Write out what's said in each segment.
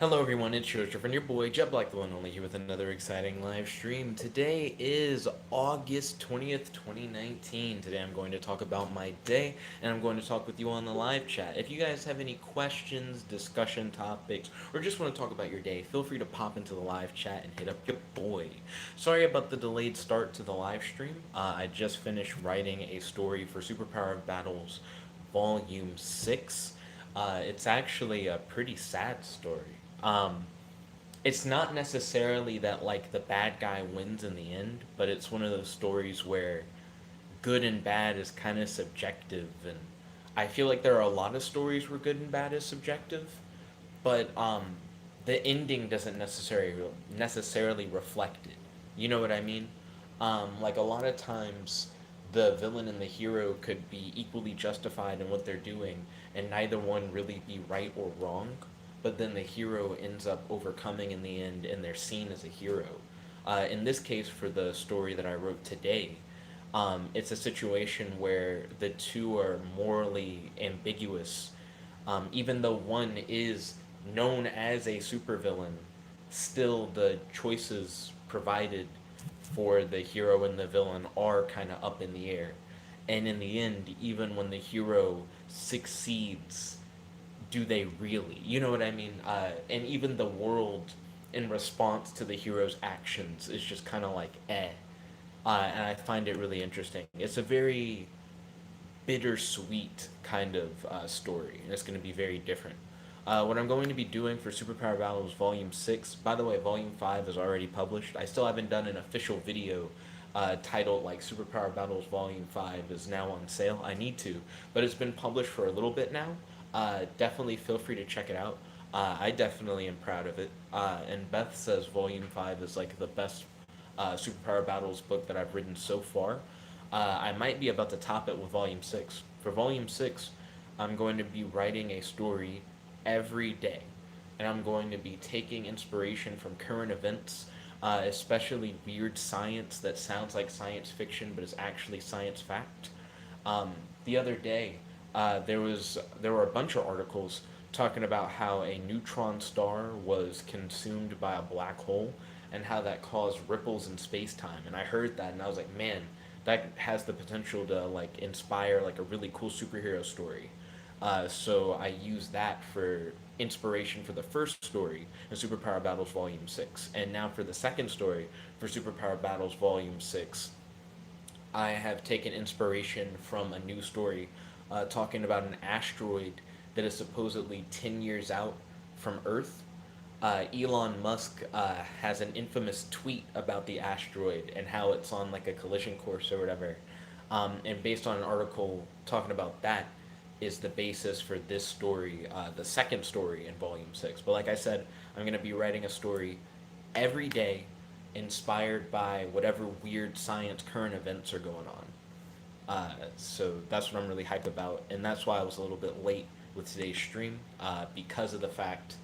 Hello everyone, it's Joseph and your boy Jet Black the One Only here with another exciting live stream. Today is August 20th, 2019. Today I'm going to talk about my day and I'm going to talk with you on the live chat. If you guys have any questions, discussion topics, or just want to talk about your day, feel free to pop into the live chat and hit up your boy. Sorry about the delayed start to the live stream. I just finished writing a story for Superpower Battles Volume 6. It's actually a pretty sad story. It's not necessarily that like the bad guy wins in the end, but it's one of those stories where good and bad is kind of subjective, and I feel like there are a lot of stories where good and bad is subjective, but the ending doesn't necessarily reflect it. You know what I mean? Like a lot of times, the villain and the hero could be equally justified in what they're doing, and neither one really be right or wrong. But then the hero ends up overcoming in the end, and they're seen as a hero. In this case, for the story that I wrote today, it's a situation where the two are morally ambiguous. Even though one is known as a supervillain, still the choices provided for the hero and the villain are kind of up in the air. And in the end, even when the hero succeeds, do they really? You know what I mean? And even the world, in response to the hero's actions, is just kind of like eh. And I find it really interesting. It's a very bittersweet kind of story, and it's going to be very different. What I'm going to be doing for Superpower Battles Volume 6, by the way, Volume 5 is already published. I still haven't done an official video titled like Superpower Battles Volume 5 is now on sale. I need to, but it's been published for a little bit now. Definitely feel free to check it out. I definitely am proud of it. And Beth says Volume 5 is like the best Superpower Battles book that I've written so far. I might be about to top it with Volume 6. For Volume 6, I'm going to be writing a story every day. And I'm going to be taking inspiration from current events, especially weird science that sounds like science fiction but is actually science fact. The other day, there were a bunch of articles talking about how a neutron star was consumed by a black hole and how that caused ripples in space time. And I heard that and I was like, man, that has the potential to like inspire like a really cool superhero story. So I use that for inspiration for the first story in Superpower Battles Volume 6. And now for the second story for Superpower Battles Volume 6, I have taken inspiration from a news story talking about an asteroid that is supposedly 10 years out from Earth. Elon Musk has an infamous tweet about the asteroid and how it's on like a collision course or whatever. And based on an article talking about that, is the basis for this story, the second story in Volume 6. But like I said, I'm going to be writing a story every day inspired by whatever weird science current events are going on. So that's what I'm really hyped about, and that's why I was a little bit late with today's stream because of the fact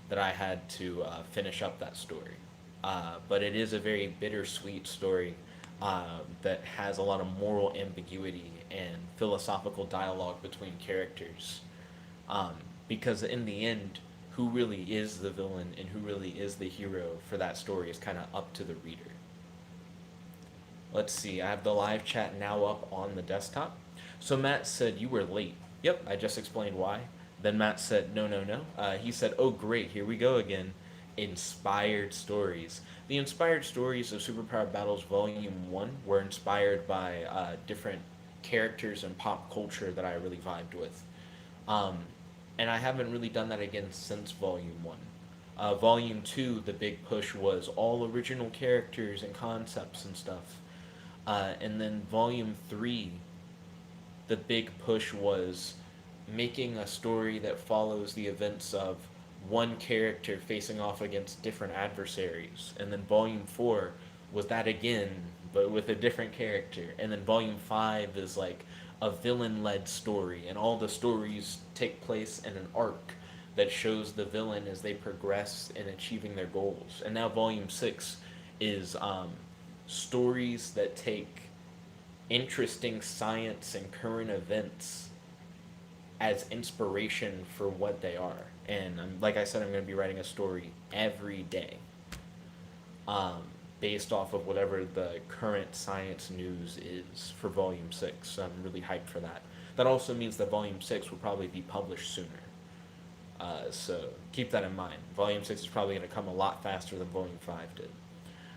that I had to finish up that story. But it is a very bittersweet story that has a lot of moral ambiguity and philosophical dialogue between characters. Um, because in the end, who really is the villain and who really is the hero for that story is kind of up to the reader. Let's see, I have the live chat now up on the desktop. So Matt said, you were late. Yep, I just explained why. Then Matt said, no, no, no. He said, oh, great, here we go again. Inspired stories. The inspired stories of Superpower Battles Volume 1 were inspired by different characters and pop culture that I really vibed with. Um, and I haven't really done that again since Volume 1. Volume 2, the big push was all original characters and concepts and stuff. And then Volume 3, the big push was making a story that follows the events of one character facing off against different adversaries. And then Volume 4 was that again, but with a different character. And then Volume 5 is like a villain led story, and all the stories take place in an arc that shows the villain as they progress in achieving their goals. And now Volume 6 is stories that take interesting science and current events as inspiration for what they are. And like I said, I'm going to be writing a story every day, um, based off of whatever the current science news is for Volume 6. So I'm really hyped for that. That also means that Volume 6 will probably be published sooner. So keep that in mind. Volume 6 is probably going to come a lot faster than Volume 5 did.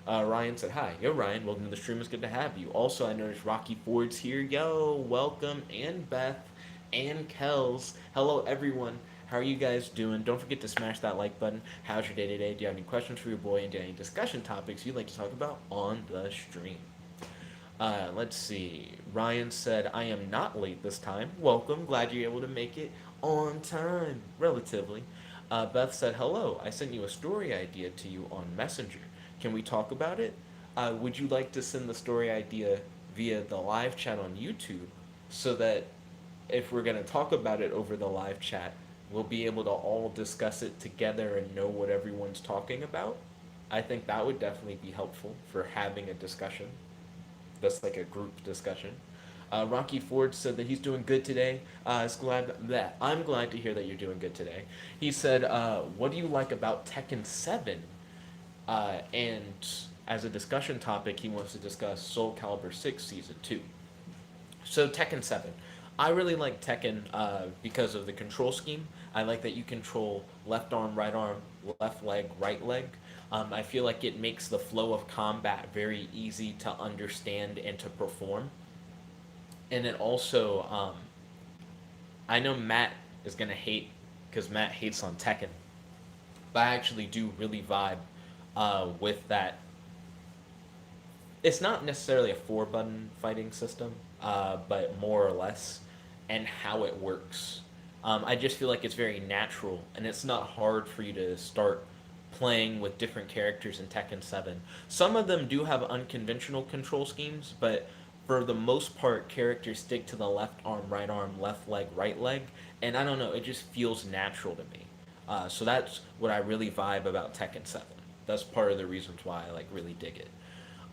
Ryan said, hi. Yo, Ryan. Welcome to the stream. It's good to have you. Also, I noticed Rocky Ford's here. Yo, welcome. And Beth and Kels. Hello, everyone. How are you guys doing? Don't forget to smash that like button. How's your day today? Do you have any questions for your boy? And do you have any discussion topics you'd like to talk about on the stream? Let's see. Ryan said, I am not late this time. Welcome. Glad you're able to make it on time, relatively. Beth said, hello. I sent you a story idea to you on Messenger. Can we talk about it? Would you like to send the story idea via the live chat on YouTube so that if we're going to talk about it over the live chat, we'll be able to all discuss it together and know what everyone's talking about? I think that would definitely be helpful for having a discussion that's like a group discussion. Rocky Ford said that he's doing good today. I'm glad to hear that you're doing good today. He said, "What do you like about Tekken 7?" And as a discussion topic, he wants to discuss Soul Calibur 6 Season 2. So Tekken 7. I really like Tekken because of the control scheme. I like that you control left arm, left leg, right leg. I feel like it makes the flow of combat very easy to understand and to perform. And it also, I know Matt is going to hate because Matt hates on Tekken, but I actually do really vibe with that. It's not necessarily a four button fighting system, but more or less, and how it works. I just feel like it's very natural, and it's not hard for you to start playing with different characters in Tekken 7. Some of them do have unconventional control schemes, but for the most part, characters stick to the left arm, left leg, right leg, and I don't know, it just feels natural to me. So that's what I really vibe about Tekken 7. That's part of the reasons why I like really dig it.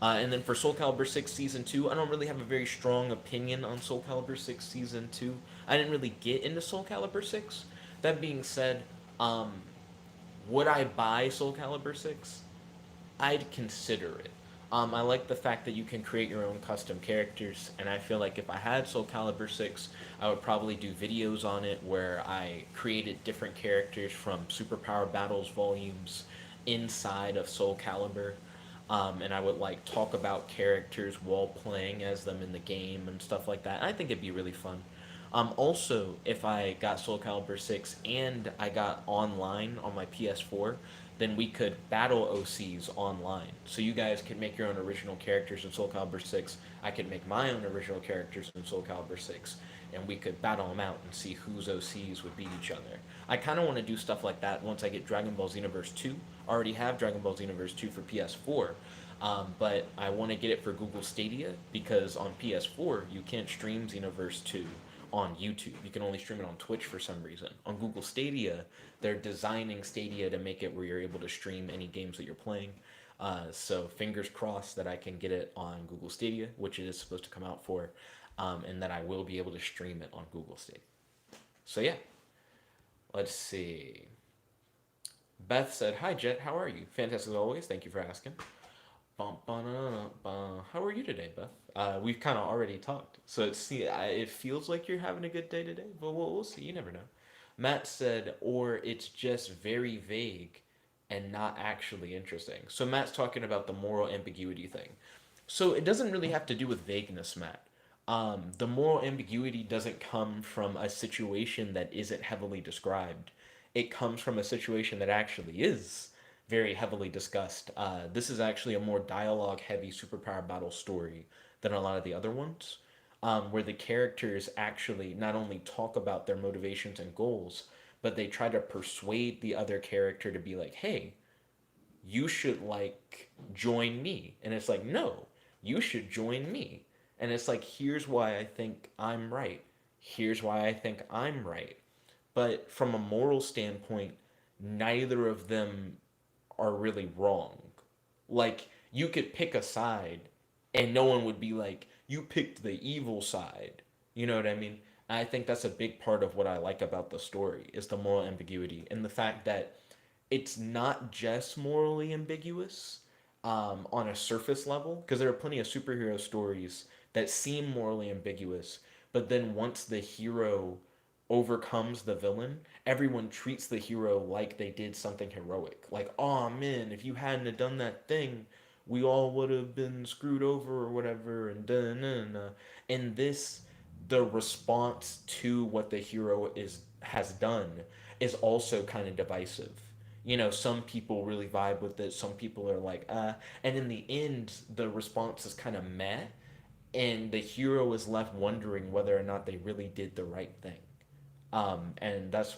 And then for Soul Calibur 6 Season 2, I don't really have a very strong opinion on Soul Calibur 6 Season 2. I didn't really get into Soul Calibur 6. That being said, um, would I buy Soul Calibur 6? I'd consider it. I like the fact that you can create your own custom characters, and I feel like if I had Soul Calibur 6, I would probably do videos on it where I created different characters from Superpower Battles volumes inside of Soul Calibur. And I would like talk about characters while playing as them in the game and stuff like that. I think it'd be really fun. Also, if I got Soul Calibur 6 and I got online on my PS4, then we could battle OCs online. So you guys could make your own original characters in Soul Calibur 6. I could make my own original characters in Soul Calibur 6. And we could battle them out and see whose OCs would beat each other. I kind of want to do stuff like that once I get Dragon Ball Xenoverse 2. I already have Dragon Ball Xenoverse 2 for PS4. But I want to get it for Google Stadia because on PS4 you can't stream Xenoverse 2 on YouTube. You can only stream it on Twitch for some reason. On Google Stadia, they're designing Stadia to make it where you're able to stream any games that you're playing. So fingers crossed that I can get it on Google Stadia, which it is supposed to come out for, and that I will be able to stream it on Google Stadia. So yeah, let's see. Beth said, "Hi Jet, how are you? Fantastic as always. Thank you for asking." Bum, how are you today, Beth? We've kind of already talked, so it feels like you're having a good day today, but we'll see. You never know. Matt said, or it's just very vague and not actually interesting. So Matt's talking about the moral ambiguity thing. So it doesn't really have to do with vagueness, Matt. The moral ambiguity doesn't come from a situation that isn't heavily described. It comes from a situation that actually is very heavily discussed. This is actually a more dialogue heavy superpower battle story than a lot of the other ones, where the characters actually not only talk about their motivations and goals, but they try to persuade the other character to be like, hey, you should like join me. And it's like, no, you should join me. And it's like, here's why I think I'm right. Here's why I think I'm right. But from a moral standpoint, neither of them are really wrong. Like, you could pick a side and no one would be like, you picked the evil side. You know what I mean? And I think that's a big part of what I like about the story is the moral ambiguity and the fact that it's not just morally ambiguous on a surface level, because there are plenty of superhero stories that seem morally ambiguous, but then once the hero overcomes the villain, everyone treats the hero like they did something heroic. Like, oh man, if you hadn't have done that thing, we all would have been screwed over or whatever. And in this, the response to what the hero is has done is also kind of divisive. You know, some people really vibe with it. Some people are like, and in the end, the response is kind of meh, and the hero is left wondering whether or not they really did the right thing. And that's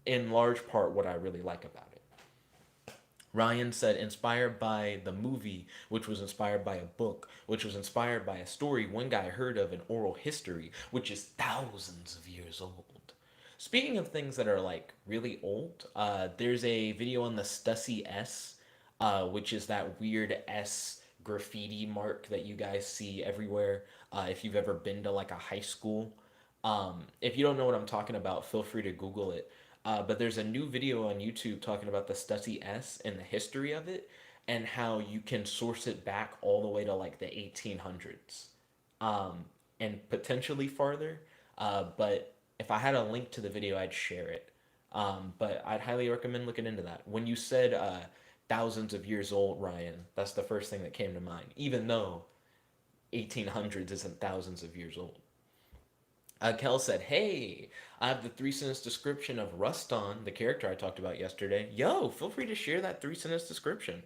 in large part what I really like about it. Ryan said, inspired by the movie, which was inspired by a book, which was inspired by a story one guy heard of in oral history, which is thousands of years old. Speaking of things that are like really old, there's a video on the Stussy S, which is that weird S graffiti mark that you guys see everywhere. If you've ever been to like a high school, if you don't know what I'm talking about, feel free to Google it. But there's a new video on YouTube talking about the Stussy S and the history of it and how you can source it back all the way to like the 1800s and potentially farther. But if I had a link to the video, I'd share it. But I'd highly recommend looking into that. When you said thousands of years old, Ryan, that's the first thing that came to mind, even though 1800s isn't thousands of years old. Kel said, hey, I have the 3 sentence description of Ruston, the character I talked about yesterday. Yo, feel free to share that 3 sentence description.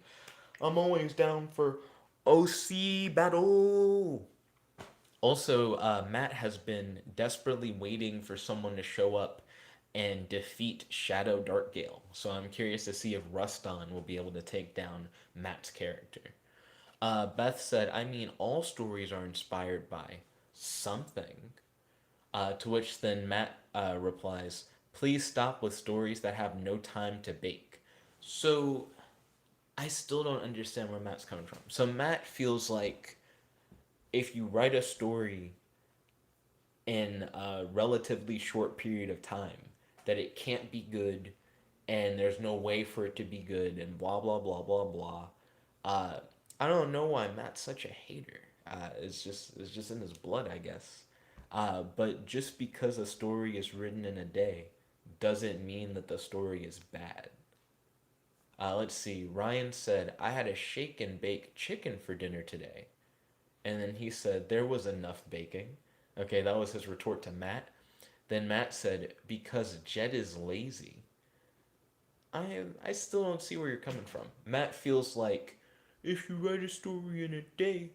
I'm always down for OC battle. Also, Matt has been desperately waiting for someone to show up and defeat Shadow Darkgale. So I'm curious to see if Ruston will be able to take down Matt's character. Beth said, I mean, all stories are inspired by something. To which then Matt replies, please stop with stories that have no time to bake. So I still don't understand where Matt's coming from. So Matt feels like if you write a story in a relatively short period of time, that it can't be good and there's no way for it to be good and blah blah blah blah blah. Uh, I don't know why Matt's such a hater. It's just in his blood, I guess. But just because a story is written in a day doesn't mean that the story is bad. Let's see. Ryan said, I had a shake and bake chicken for dinner today. And then he said, there was enough baking. Okay, that was his retort to Matt. Then Matt said, because Jet is lazy. I still don't see where you're coming from. Matt feels like if you write a story in a day,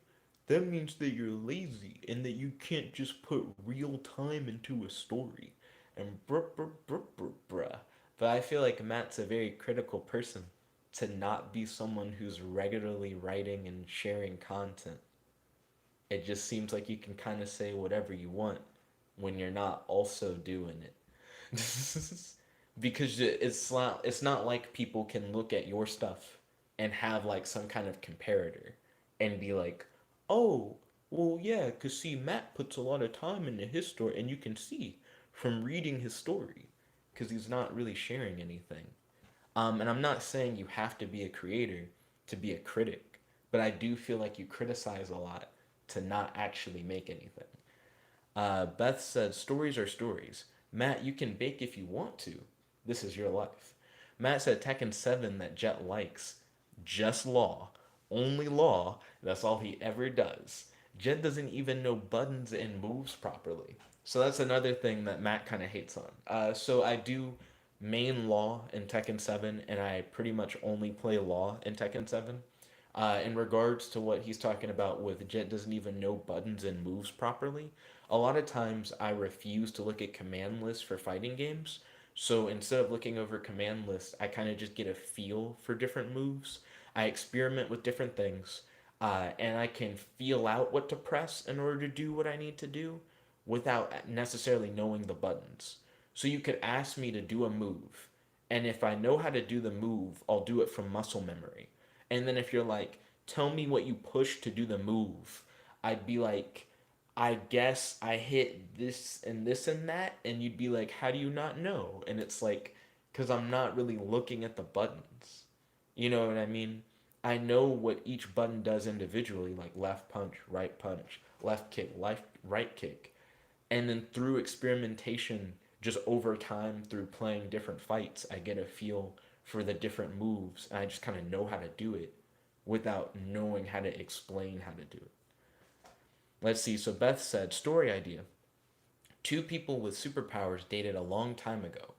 that means that you're lazy and that you can't just put real time into a story. And bruh bruh bruh bruh bruh. But I feel like Matt's a very critical person to not be someone who's regularly writing and sharing content. It just seems like you can kind of say whatever you want when you're not also doing it. Because it's not like people can look at your stuff and have like some kind of comparator and be like, oh, well, yeah, because see, Matt puts a lot of time into his story, and you can see from reading his story because he's not really sharing anything. And I'm not saying you have to be a creator to be a critic, but I do feel like you criticize a lot to not actually make anything. Beth said, stories are stories. Matt, you can bake if you want to. This is your life. Matt said, Tekken 7 that Jet likes. Just law. Only law. That's all he ever does. Jet doesn't even know buttons and moves properly. So that's another thing that Matt kind of hates on. So I do main law in Tekken 7, and I pretty much only play law in Tekken 7. In regards to what he's talking about with Jet doesn't even know buttons and moves properly, a lot of times I refuse to look at command lists for fighting games. So instead of looking over command lists, I kind of just get a feel for different moves. I experiment with different things, and I can feel out what to press in order to do what I need to do without necessarily knowing the buttons. So you could ask me to do a move, and if I know how to do the move, I'll do it from muscle memory. And then if you're like, tell me what you push to do the move, I'd be like, I guess I hit this and that, and you'd be like, how do you not know? And it's like, because I'm not really looking at the buttons. You know what I mean? I know what each button does individually, like left punch, left kick, left right kick. And then through experimentation, just over time, through playing different fights, I get a feel for the different moves, and I just kind of know how to do it without knowing how to explain how to do it. Let's see. So Beth said, story idea. Two people with superpowers dated a long time ago.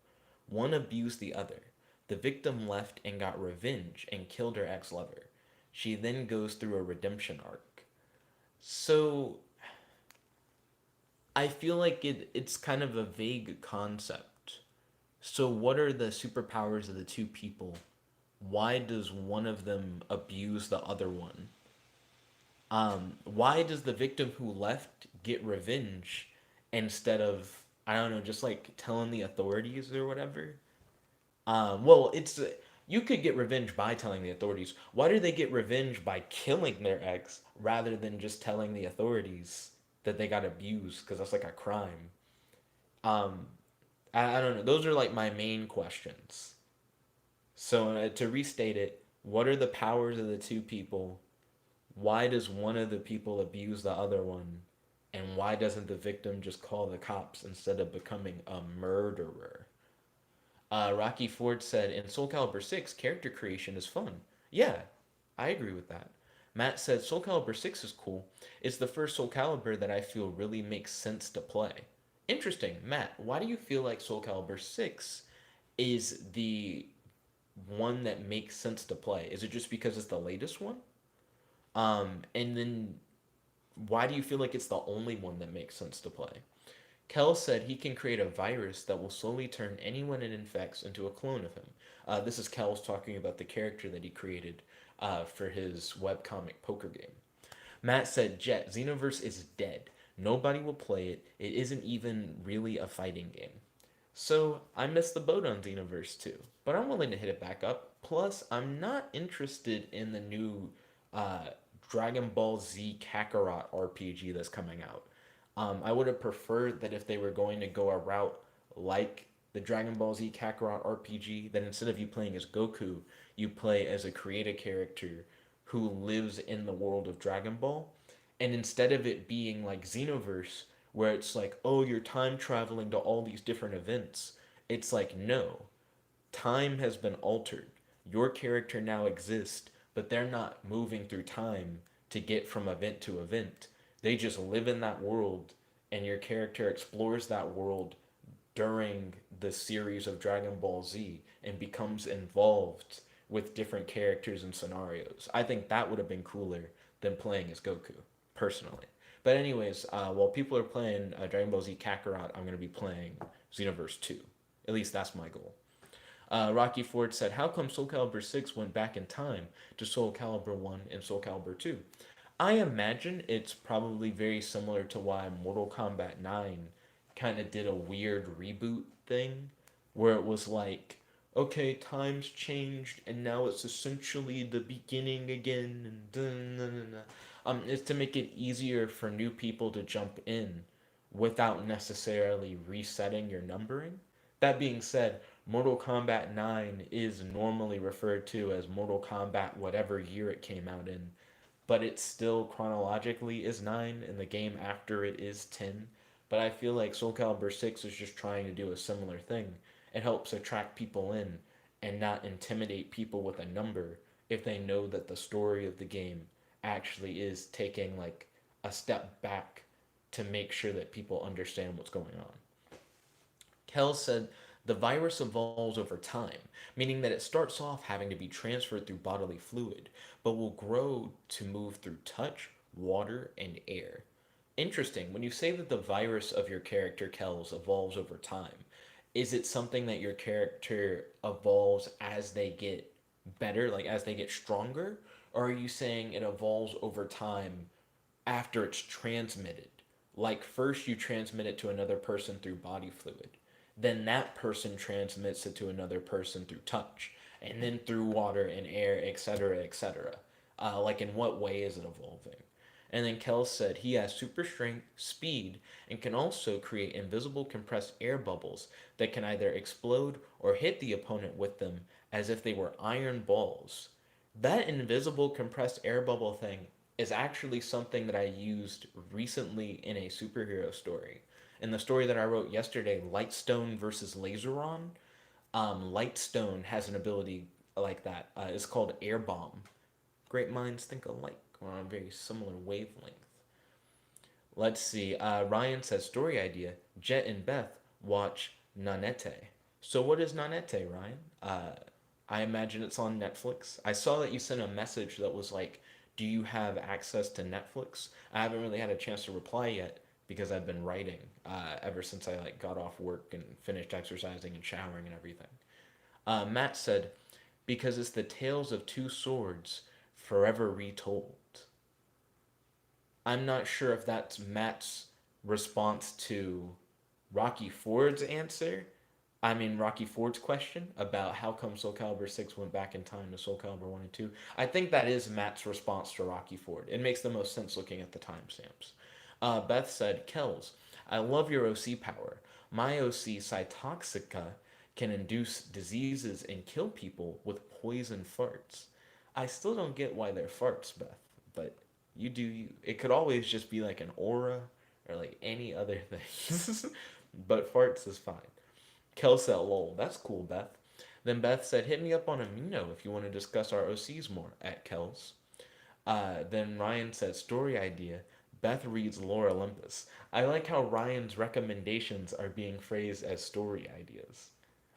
One abused the other. The victim left and got revenge and killed her ex lover. She then goes through a redemption arc. So I feel like it's kind of a vague concept. So, what are the superpowers of the two people? Why does one of them abuse the other one? Why does the victim who left get revenge instead of, I don't know, just like telling the authorities or whatever? Well, it's you could get revenge by telling the authorities. Why do they get revenge by killing their ex rather than just telling the authorities that they got abused? Because that's like a crime. Um, I don't know. Those are like my main questions. So to restate it, what are the powers of the two people? Why does one of the people abuse the other one? And why doesn't the victim just call the cops instead of becoming a murderer? Rocky Ford said, in Soul Calibur 6, character creation is fun. Yeah, I agree with that. Matt said, Soul Calibur 6 is cool. It's the first Soul Calibur that I feel really makes sense to play. Interesting. Matt, why do you feel like Soul Calibur 6 is the one that makes sense to play? Is it just because it's the latest one? And then why do you feel like it's the only one that makes sense to play? Kel said he can create a virus that will slowly turn anyone it infects into a clone of him. This is Kel's talking about the character that he created for his webcomic poker game. Matt said, Jet, Xenoverse is dead. Nobody will play it. It isn't even really a fighting game. So I missed the boat on Xenoverse too, but I'm willing to hit it back up. Plus, I'm not interested in the new uh, Dragon Ball Z Kakarot RPG that's coming out. I would have preferred that if they were going to go a route like the Dragon Ball Z Kakarot RPG, that instead of you playing as Goku, you play as a creative character who lives in the world of Dragon Ball. And instead of it being like Xenoverse, where it's like, oh, you're time traveling to all these different events, it's like, no, time has been altered. Your character now exists, but they're not moving through time to get from event to event. They just live in that world, and your character explores that world during the series of Dragon Ball Z and becomes involved with different characters and scenarios. I think that would have been cooler than playing as Goku, personally. But anyways, while people are playing Dragon Ball Z Kakarot, I'm going to be playing Xenoverse 2. At least that's my goal. Rocky Ford said, how come Soul Calibur 6 went back in time to Soul Calibur 1 and Soul Calibur 2? I imagine it's probably very similar to why Mortal Kombat 9 kind of did a weird reboot thing where it was like, okay, times changed and now it's essentially the beginning again. And dun, dun, dun, dun. It's to make it easier for new people to jump in without necessarily resetting your numbering. That being said, Mortal Kombat 9 is normally referred to as Mortal Kombat whatever year it came out in, but it still chronologically is 9 and the game after it is 10. But I feel like Soul Calibur 6 is just trying to do a similar thing. It helps attract people in and not intimidate people with a number if they know that the story of the game actually is taking like a step back to make sure that people understand what's going on. Kel said the virus evolves over time, meaning that it starts off having to be transferred through bodily fluid, but will grow to move through touch, water, and air. Interesting. When you say that the virus of your character, Kells, evolves over time, is it something that your character evolves as they get better, like as they get stronger? Or are you saying it evolves over time after it's transmitted? Like first you transmit it to another person through body fluid, then that person transmits it to another person through touch, and then through water and air, etc., etc. Like in what way is it evolving? And then Kel said he has super strength, speed, and can also create invisible compressed air bubbles that can either explode or hit the opponent with them as if they were iron balls. That invisible compressed air bubble thing is actually something that I used recently in a superhero story. In the story that I wrote yesterday, Lightstone versus Laseron, Lightstone has an ability like that. It's called Air Bomb. Great minds think alike. We're on a very similar wavelength. Let's see. Ryan says story idea. Jet and Beth watch Nanete. So what is Nanete, Ryan? I imagine it's on Netflix. I saw that you sent a message that was like, "Do you have access to Netflix?" I haven't really had a chance to reply yet because I've been writing ever since I like got off work and finished exercising and showering and everything. Matt said, "Because it's the tales of two swords, forever retold." I'm not sure if that's Matt's response to Rocky Ford's answer. I mean, Rocky Ford's question about how come Soul Calibur 6 went back in time to Soul Calibur 1 and 2. I think that is Matt's response to Rocky Ford. It makes the most sense looking at the timestamps. Beth said, Kells, I love your OC power. My OC, Cytoxica, can induce diseases and kill people with poison farts. I still don't get why they're farts, Beth, but you do you. It could always just be like an aura or like any other thing. But farts is fine. Kel said, lol, that's cool, Beth. Then Beth said, hit me up on Amino if you want to discuss our OCs more at Kel's. Then Ryan said, story idea. Beth reads Lore Olympus. I like how Ryan's recommendations are being phrased as story ideas.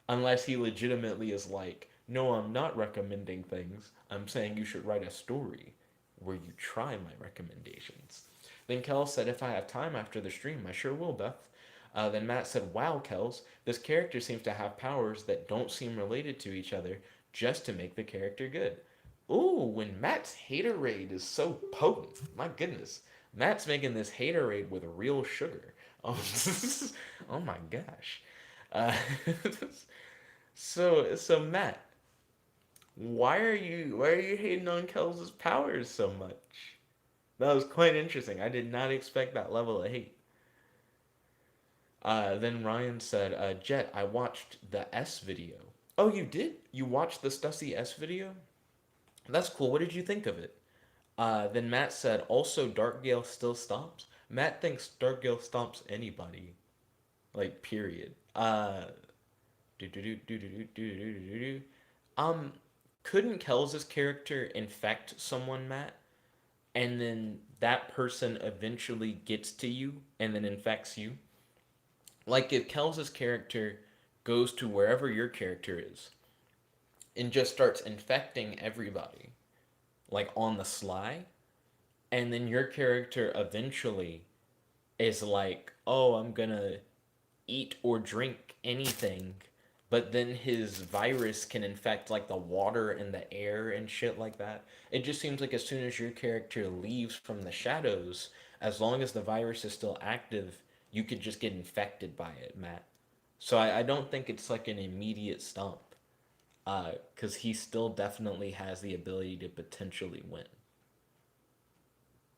Unless he legitimately is like, no, I'm not recommending things. I'm saying you should write a story where you try my recommendations. Then Kel said, if I have time after the stream, I sure will, Beth. Then Matt said, wow, Kels, this character seems to have powers that don't seem related to each other just to make the character good. Ooh, when Matt's haterade is so potent. My goodness. Matt's making this haterade with real sugar. Oh, oh my gosh. Uh, so Matt, why are you hating on Kels's powers so much? That was quite interesting. I did not expect that level of hate. Then Ryan said, Jet, I watched the S video. Oh, you did? You watched the Stussy S video? That's cool. What did you think of it? Then Matt said, also Darkgale still stomps? Matt thinks Darkgale stomps anybody. Like, period. Do do do do do do do do do do. Um, couldn't Kels's character infect someone, Matt? And then that person eventually gets to you and then infects you? Like if Kels's character goes to wherever your character is and just starts infecting everybody, like on the sly, and then your character eventually is like, oh, I'm gonna eat or drink anything, but then his virus can infect like the water and the air and shit like that. It just seems like as soon as your character leaves from the shadows, as long as the virus is still active, you could just get infected by it, Matt. So I don't think it's like an immediate stomp, because he still definitely has the ability to potentially win.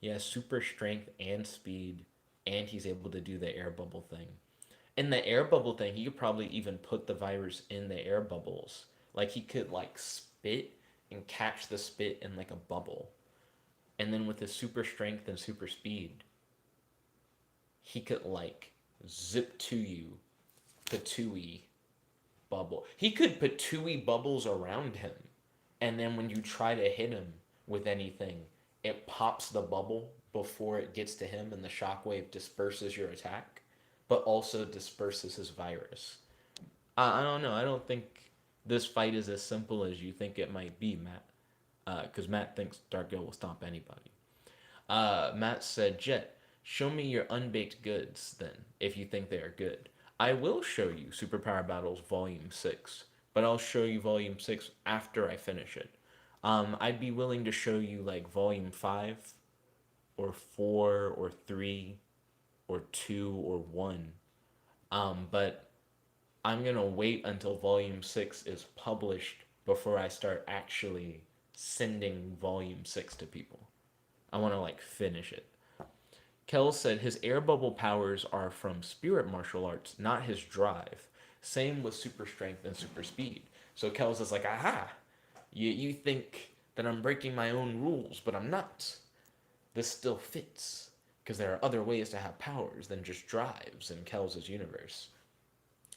He has super strength and speed, and he's able to do the air bubble thing. In the air bubble thing, he could probably even put the virus in the air bubbles. Like he could like spit and catch the spit in like a bubble. And then with his super strength and super speed, he could like zip to you, patooey bubble. He could patooey bubbles around him. And then when you try to hit him with anything, it pops the bubble before it gets to him and the shockwave disperses your attack, but also disperses his virus. I don't know. I don't think this fight is as simple as you think it might be, Matt. Because Matt thinks Darkgale will stomp anybody. Matt said, Jet, show me your unbaked goods then, if you think they are good. I will show you Superpower Battles Volume 6, but I'll show you Volume 6 after I finish it. I'd be willing to show you like Volume 5 or 4 or 3 or 2 or 1. But I'm gonna wait until Volume 6 is published before I start actually sending Volume 6 to people. I want to like finish it. Kells said his air bubble powers are from spirit martial arts, not his drive. Same with super strength and super speed. So Kells is like, aha, you think that I'm breaking my own rules, but I'm not. This still fits because there are other ways to have powers than just drives in Kells' universe.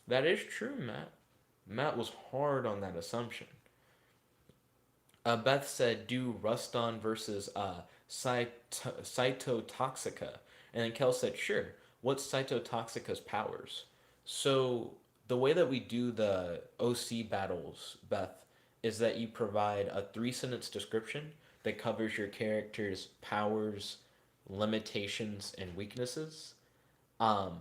That is true, Matt. Matt was hard on that assumption. Beth said, do Ruston versus Cytotoxica. And then Kel said, sure. What's Cytotoxica's powers? So, the way that we do the OC battles, Beth, is that you provide a 3 sentence description that covers your character's powers, limitations, and weaknesses um,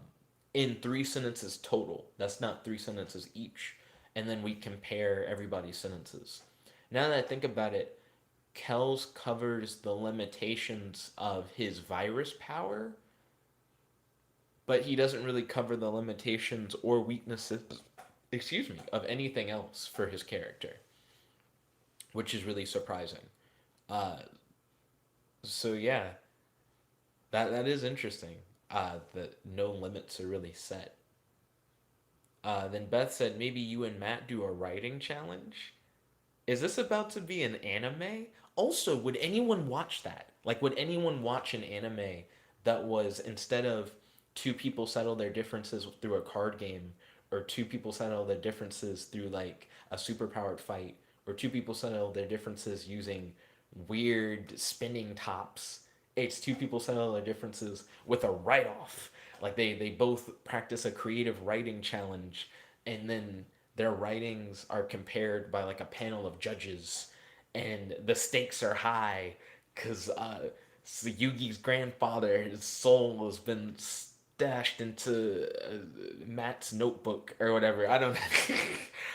in 3 sentences total. That's not 3 sentences each. And then we compare everybody's sentences. Now that I think about it, Kells covers the limitations of his virus power, but he doesn't really cover the limitations or weaknesses, excuse me, of anything else for his character, which is really surprising. Uh, so yeah, that is interesting. That no limits are really set. Then Beth said maybe you and Matt do a writing challenge. Is this about to be an anime? Also, would anyone watch that? Like, would anyone watch an anime that was instead of two people settle their differences through a card game, or two people settle their differences through like a superpowered fight, or two people settle their differences using weird spinning tops? It's two people settle their differences with a write off. Like they both practice a creative writing challenge, and then their writings are compared by like a panel of judges, and the stakes are high because so Yugi's grandfather's soul has been stashed into Matt's notebook or whatever. I don't know.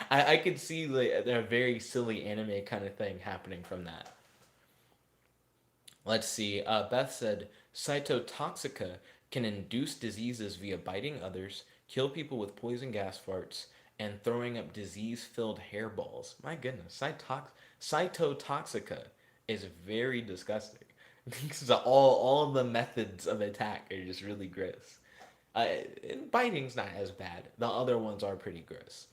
I could see like a very silly anime kind of thing happening from that. Let's see. Beth said cytotoxica can induce diseases via biting others, kill people with poison gas farts, and throwing up disease-filled hairballs. My goodness, cytotoxica is very disgusting. So all the methods of attack are just really gross. Uh, Biting's not as bad. The other ones are pretty gross.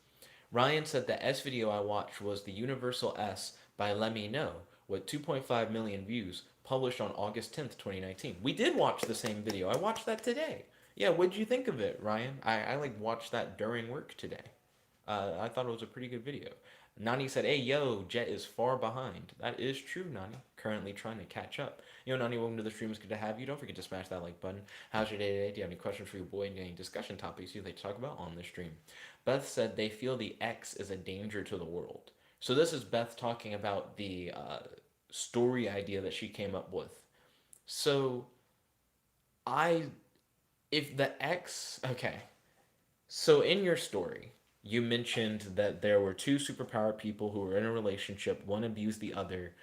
Ryan said the S video I watched was the Universal S by Let Me Know with 2.5 million views, published on August 10th, 2019. We did watch the same video. I watched that today. Yeah, what'd you think of it, Ryan? I like watched that during work today. I thought it was a pretty good video. Nani said, hey, yo, Jet is far behind. That is true, Nani. Currently trying to catch up. Yo, Nani, welcome to the stream. It's good to have you. Don't forget to smash that like button. How's your day today? Do you have any questions for your boy and any discussion topics you'd like to talk about on the stream? Beth said they feel the X is a danger to the world. So this is Beth talking about the story idea that she came up with. So I, if the X, okay. So in your story, you mentioned that there were two superpowered people who were in a relationship. One abused the other.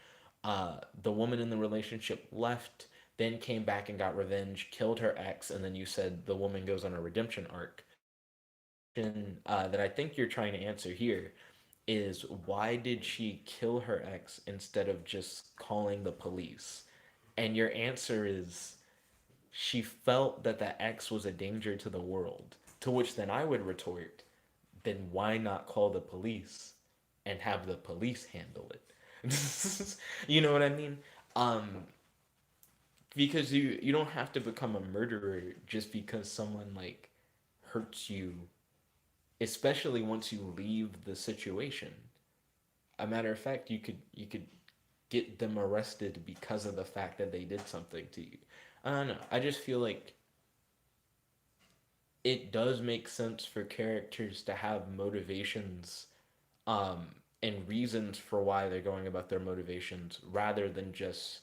The woman in the relationship left, then came back and got revenge, killed her ex, and then you said the woman goes on a redemption arc. That I think you're trying to answer here is why did she kill her ex instead of just calling the police? And your answer is she felt that the ex was a danger to the world. To which then I would retort, then why not call the police and have the police handle it? You know what I mean? Um, because you don't have to become a murderer just because someone like hurts you, especially once you leave the situation. A matter of fact, you could get them arrested because of the fact that they did something to you. I don't know. I just feel like it does make sense for characters to have motivations um, and reasons for why they're going about their motivations rather than just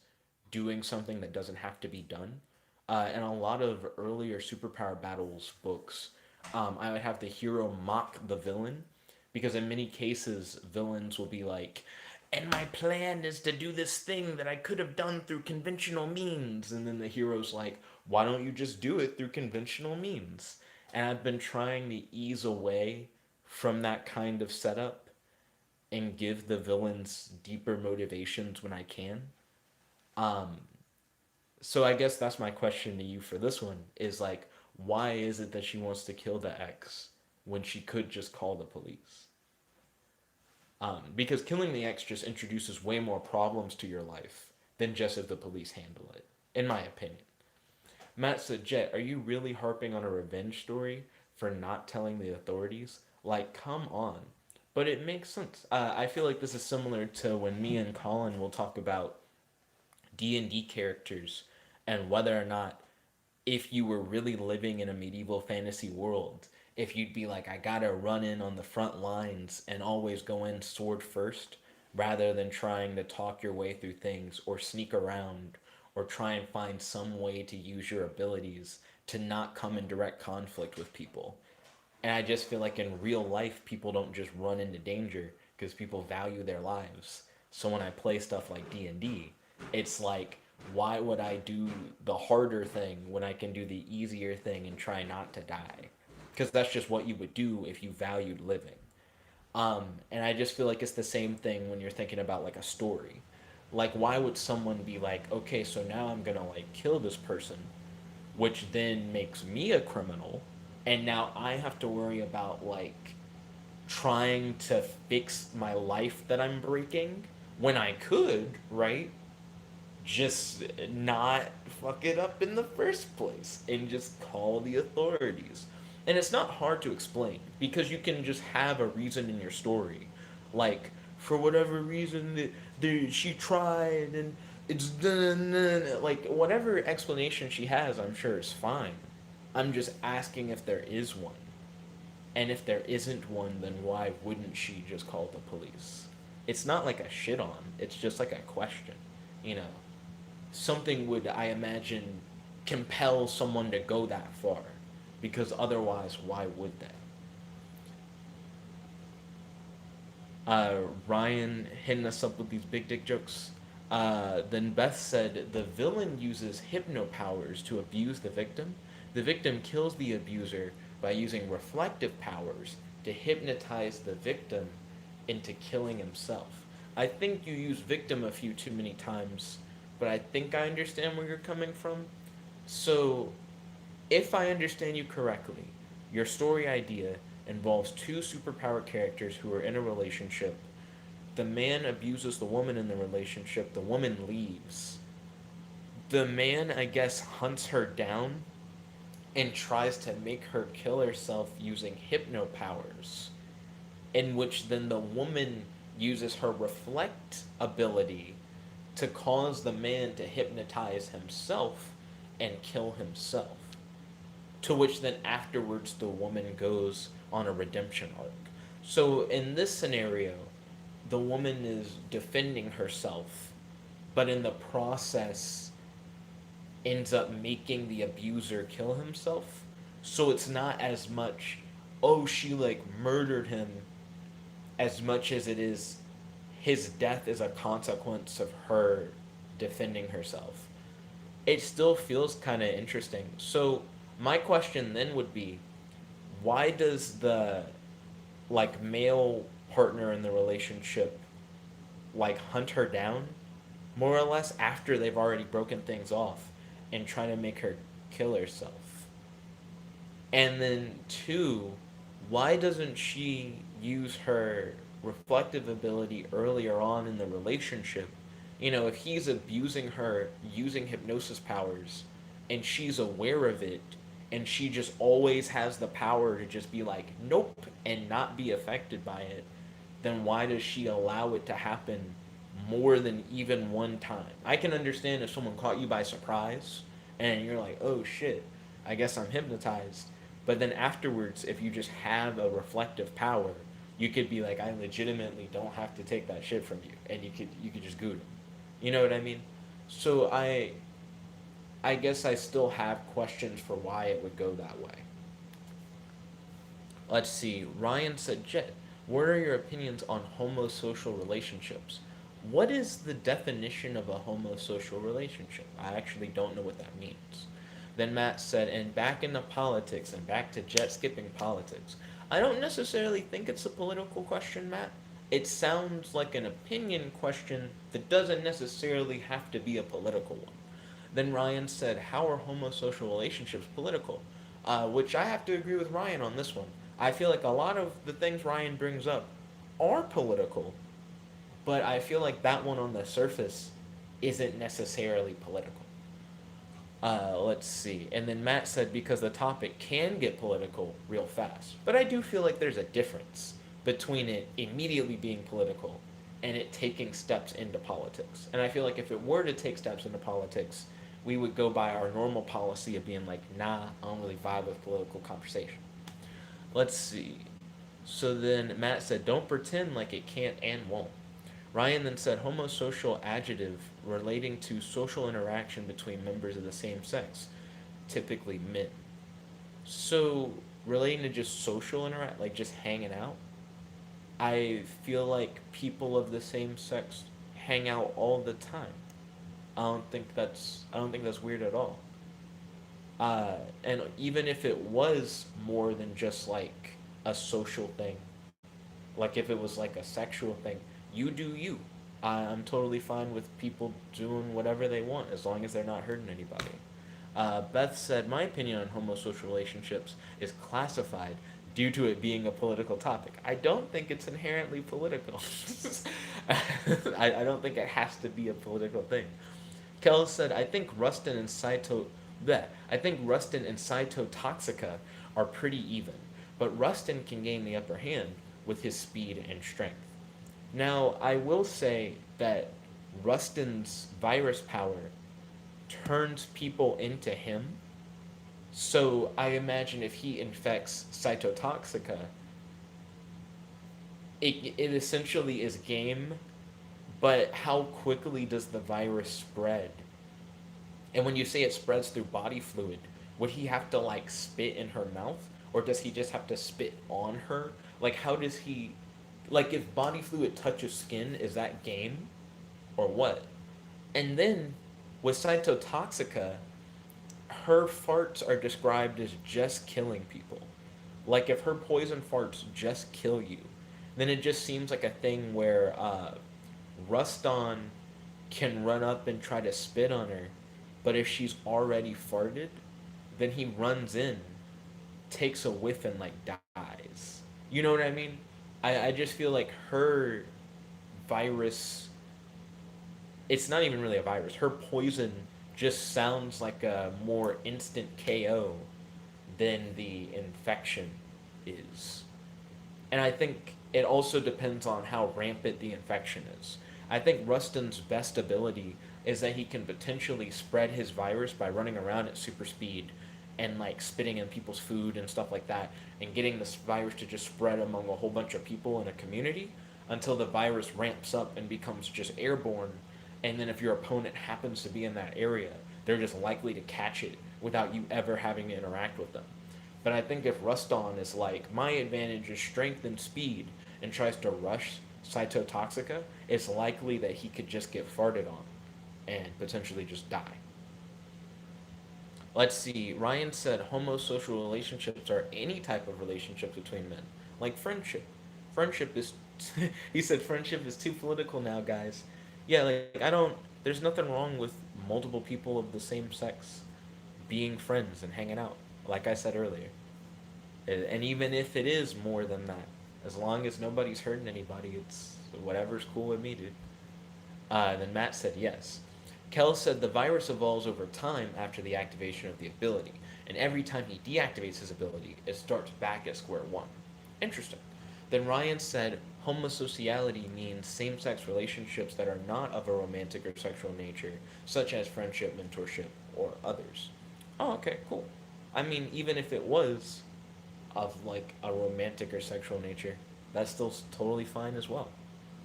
doing something that doesn't have to be done. And a lot of earlier superpower battles books, I would have the hero mock the villain because in many cases villains will be like, and my plan is to do this thing that I could have done through conventional means, and then the hero's like, why don't you just do it through conventional means? And I've been trying to ease away from that kind of setup and give the villains deeper motivations when I can. So I guess that's my question to you for this one is like, why is it that she wants to kill the ex when she could just call the police? Because killing the ex just introduces way more problems to your life than just if the police handle it, in my opinion. Matt said, Jet, are you really harping on a revenge story for not telling the authorities? Like, come on. But it makes sense. I feel like this is similar to when me and Colin will talk about D&D characters and whether or not if you were really living in a medieval fantasy world, if you'd be like, I gotta run in on the front lines and always go in sword first, rather than trying to talk your way through things or sneak around or try and find some way to use your abilities to not come in direct conflict with people. And I just feel like in real life, people don't just run into danger because people value their lives. So when I play stuff like D&D, it's like, why would I do the harder thing when I can do the easier thing and try not to die? Because that's just what you would do if you valued living. And I just feel like it's the same thing when you're thinking about like a story. Like, why would someone be like, okay, so now I'm gonna like kill this person, which then makes me a criminal, and now I have to worry about like trying to fix my life that I'm breaking when I could, right? Just not fuck it up in the first place and just call the authorities. And it's not hard to explain because you can just have a reason in your story. Like, for whatever reason, she tried and it's done. Like, whatever explanation she has, I'm sure is fine. I'm just asking if there is one. And if there isn't one, then why wouldn't she just call the police? It's not like a shit on, it's just like a question, you know? Something would, I imagine, compel someone to go that far. Because otherwise, why would they? Ryan hitting us up with these big dick jokes. Then Beth said the villain uses hypno powers to abuse the victim. The victim kills the abuser by using reflective powers to hypnotize the victim into killing himself. I think you use victim a few too many times, but I think I understand where you're coming from. So, if I understand you correctly, your story idea involves two superpower characters who are in a relationship. The man abuses the woman in the relationship, the woman leaves. The man, I guess, hunts her down and tries to make her kill herself using hypno powers, in which then the woman uses her reflect ability to cause the man to hypnotize himself and kill himself. To which then afterwards the woman goes on a redemption arc. So in this scenario, the woman is defending herself, but in the process ends up making the abuser kill himself. So it's not as much, oh, she like murdered him, as much as it is his death is a consequence of her defending herself. It still feels kind of interesting. So my question then would be, why does the like male partner in the relationship like hunt her down more or less after they've already broken things off and try to make her kill herself? And then two, why doesn't she use her reflective ability earlier on in the relationship? You know, if he's abusing her using hypnosis powers and she's aware of it and she just always has the power to just be like, nope, and not be affected by it, then why does she allow it to happen more than even one time? I can understand if someone caught you by surprise and you're like, oh shit, I guess I'm hypnotized. But then afterwards, if you just have a reflective power, you could be like, I legitimately don't have to take that shit from you, and you could just goot them. You know what I mean? So I guess I still have questions for why it would go that way. Let's see. Ryan said, Jet, what are your opinions on homosocial relationships? What is the definition of a homosocial relationship? I actually don't know what that means. Then Matt said, and back into politics and back to jet skipping politics. I don't necessarily think it's a political question, Matt. It sounds like an opinion question that doesn't necessarily have to be a political one. Then Ryan said, how are homosocial relationships political? Which I have to agree with Ryan on this one. I feel like a lot of the things Ryan brings up are political, but I feel like that one on the surface isn't necessarily political. Let's see. And then Matt said because the topic can get political real fast. But I do feel like there's a difference between it immediately being political and it taking steps into politics. And I feel like if it were to take steps into politics, we would go by our normal policy of being like, nah, I don't really vibe with political conversation. Let's see. So then Matt said, don't pretend like it can't and won't. Ryan then said homosocial adjective relating to social interaction between members of the same sex, typically men. So relating to just social interact, like just hanging out, I feel like people of the same sex hang out all the time. I don't think that's weird at all. And even if it was more than just like a social thing, like if it was like a sexual thing, you do you. I'm totally fine with people doing whatever they want as long as they're not hurting anybody. Beth said, my opinion on homosocial relationships is classified due to it being a political topic. I don't think it's inherently political. I don't think it has to be a political thing. Kel said, I think Rustin and Cytotoxica are pretty even, but Rustin can gain the upper hand with his speed and strength. Now, I will say that Rustin's virus power turns people into him. So I imagine if he infects Cytotoxica, it essentially is game, but how quickly does the virus spread? And when you say it spreads through body fluid, would he have to like spit in her mouth? Or does he just have to spit on her? Like, how does he. Like, if body fluid touches skin, is that game? Or what? And then with Cytotoxica, her farts are described as just killing people. Like, if her poison farts just kill you, then it just seems like a thing where Ruston can run up and try to spit on her, but if she's already farted, then he runs in, takes a whiff, and like dies. You know what I mean? I just feel like her virus, it's not even really a virus. Her poison just sounds like a more instant KO than the infection is. And I think it also depends on how rampant the infection is. I think Rustin's best ability is that he can potentially spread his virus by running around at super speed and like spitting in people's food and stuff like that and getting this virus to just spread among a whole bunch of people in a community until the virus ramps up and becomes just airborne. And then if your opponent happens to be in that area, they're just likely to catch it without you ever having to interact with them. But I think if Ruston is like, my advantage is strength and speed, and tries to rush Cytotoxica, it's likely that he could just get farted on and potentially just die. Let's see. Ryan said homosocial relationships are any type of relationships between men, like friendship. Friendship is, he said, friendship is too political now, guys. Yeah, like, I don't, there's nothing wrong with multiple people of the same sex being friends and hanging out, like I said earlier. And even if it is more than that, as long as nobody's hurting anybody, it's whatever's cool with me, dude. Then Matt said yes. Kel said the virus evolves over time after the activation of the ability, and every time he deactivates his ability, it starts back at square one. Interesting. Then Ryan said homosociality means same sex relationships that are not of a romantic or sexual nature, such as friendship, mentorship, or others. Oh, okay, cool. I mean, even if it was of like a romantic or sexual nature, that's still totally fine as well.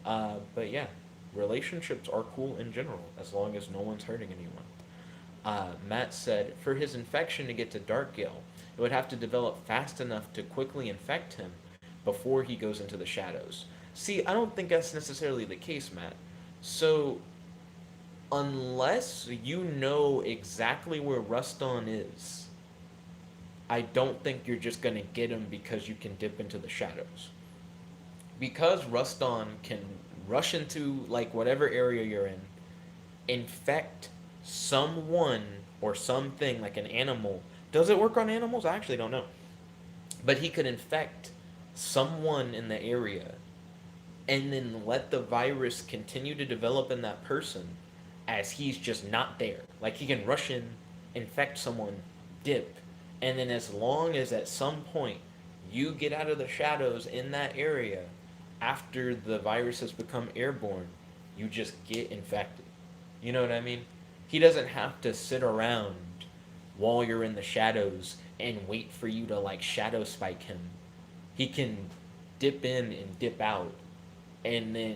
But yeah, relationships are cool in general as long as no one's hurting anyone. Matt said, for his infection to get to Darkgale, it would have to develop fast enough to quickly infect him before he goes into the shadows. See, I don't think that's necessarily the case, Matt. So, unless you know exactly where Ruston is, I don't think you're just going to get him because you can dip into the shadows. Because Ruston can rush into like whatever area you're in, infect someone or something like an animal. Does it work on animals? I actually don't know. But he could infect someone in the area and then let the virus continue to develop in that person as he's just not there. Like he can rush in, infect someone, dip, and then as long as at some point you get out of the shadows in that area after the virus has become airborne, you just get infected. You know what I mean? He doesn't have to sit around while you're in the shadows and wait for you to like shadow spike him. He can dip in and dip out, and then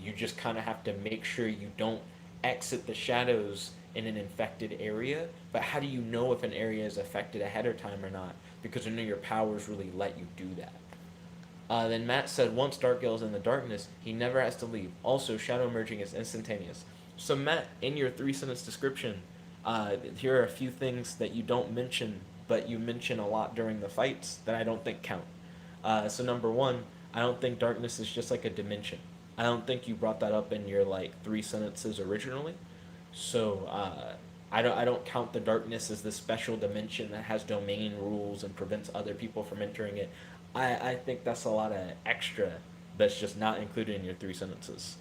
you just kind of have to make sure you don't exit the shadows in an infected area. But how do you know if an area is affected ahead of time or not? Because none of your powers really let you do that. Then Matt said, once Darkgale is in the darkness, he never has to leave. Also, shadow merging is instantaneous. So, Matt, in your 3 sentence description, here are a few things that you don't mention, but you mention a lot during the fights that I don't think count. So, number one, I don't think darkness is just like a dimension. I don't think you brought that up in your like 3 sentences originally. So, I don't count the darkness as this special dimension that has domain rules and prevents other people from entering it. I think that's a lot of extra that's just not included in your 3 sentences.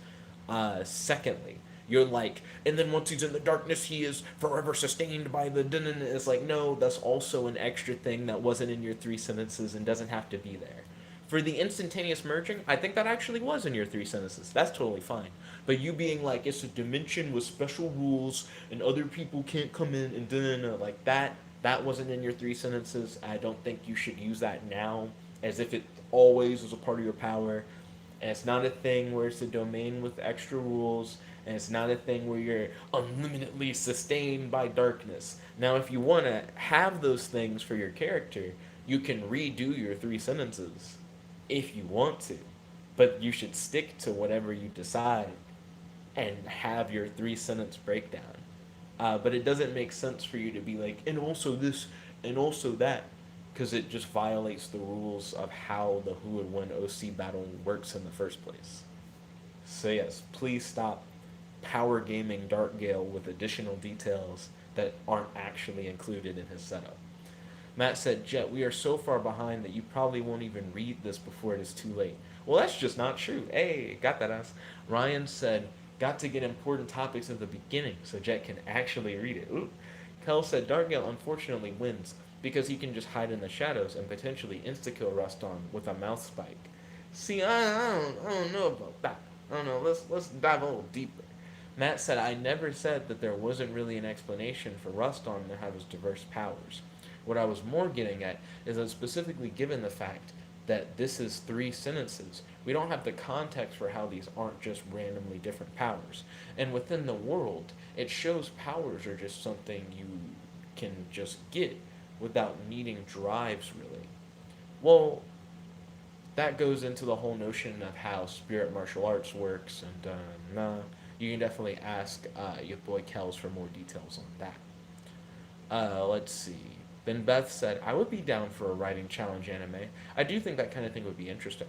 Secondly, you're like, and then once he's in the darkness, he is forever sustained by the. It's like, no, that's also an extra thing that wasn't in your 3 sentences and doesn't have to be there. For the instantaneous merging, I think that actually was in your 3 sentences. That's totally fine. But you being like, it's a dimension with special rules and other people can't come in and like that wasn't in your 3 sentences. I don't think you should use that now as if it always was a part of your power. And it's not a thing where it's a domain with extra rules, and it's not a thing where you're unlimitedly sustained by darkness. Now, if you want to have those things for your character, you can redo your 3 sentences if you want to, but you should stick to whatever you decide and have your 3 sentence breakdown. But it doesn't make sense for you to be like, and also this, and also that, because it just violates the rules of how the Who Would Win OC battle works in the first place. So yes, please stop power gaming Darkgale with additional details that aren't actually included in his setup. Matt said, Jet, we are so far behind that you probably won't even read this before it is too late. Well, that's just not true. Hey, got that ass. Ryan said, got to get important topics at the beginning so Jet can actually read it. Ooh. Kel said, Darkgale unfortunately wins because he can just hide in the shadows and potentially insta-kill Ruston with a mouth spike. See, I don't know about that. I don't know. Let's dive a little deeper. Matt said, I never said that there wasn't really an explanation for Ruston to have his diverse powers. What I was more getting at is that specifically given the fact that this is 3 sentences, we don't have the context for how these aren't just randomly different powers. And within the world, it shows powers are just something you can just get without needing drives, really. Well, that goes into the whole notion of how spirit martial arts works, and nah, you can definitely ask your boy Kels for more details on that. Let's see. Then Beth said, I would be down for a writing challenge anime. I do think that kind of thing would be interesting.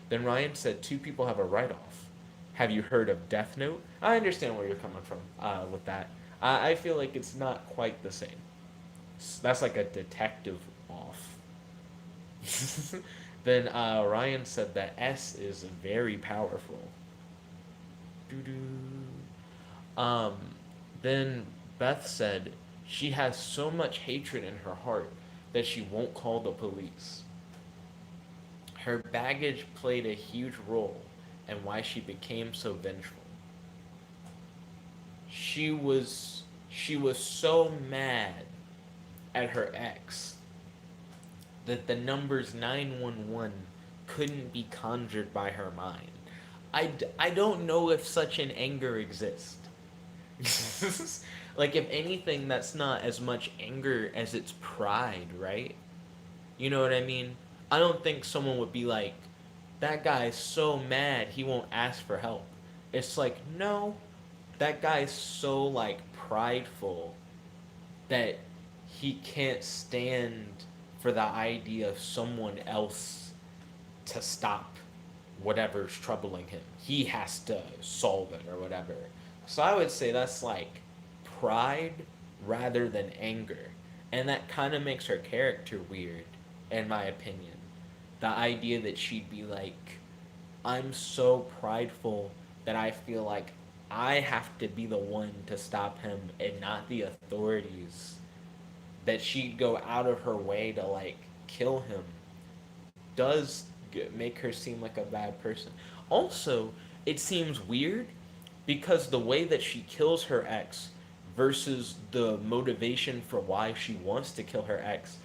Then Ryan said, two people have a write-off. Have you heard of Death Note? I understand where you're coming from with that. I feel like it's not quite the same. That's like a detective off. Then Ryan said that S is very powerful. Doo-doo. Then Beth said she has so much hatred in her heart that she won't call the police. Her baggage played a huge role in why she became so vengeful. She was so mad at her ex that the numbers 911 couldn't be conjured by her mind. I don't know if such an anger exists. Like, if anything, that's not as much anger as it's pride, right? You know what I mean? I don't think someone would be like, that guy's so mad he won't ask for help. It's like, no, that guy's so, like, prideful that he can't stand for the idea of someone else to stop whatever's troubling him. He has to solve it or whatever. So I would say that's like pride rather than anger. And that kind of makes her character weird, in my opinion. The idea that she'd be like, I'm so prideful that I feel like I have to be the one to stop him and not the authorities. That she'd go out of her way to like kill him does make her seem like a bad person. Also, it seems weird because the way that she kills her ex versus the motivation for why she wants to kill her ex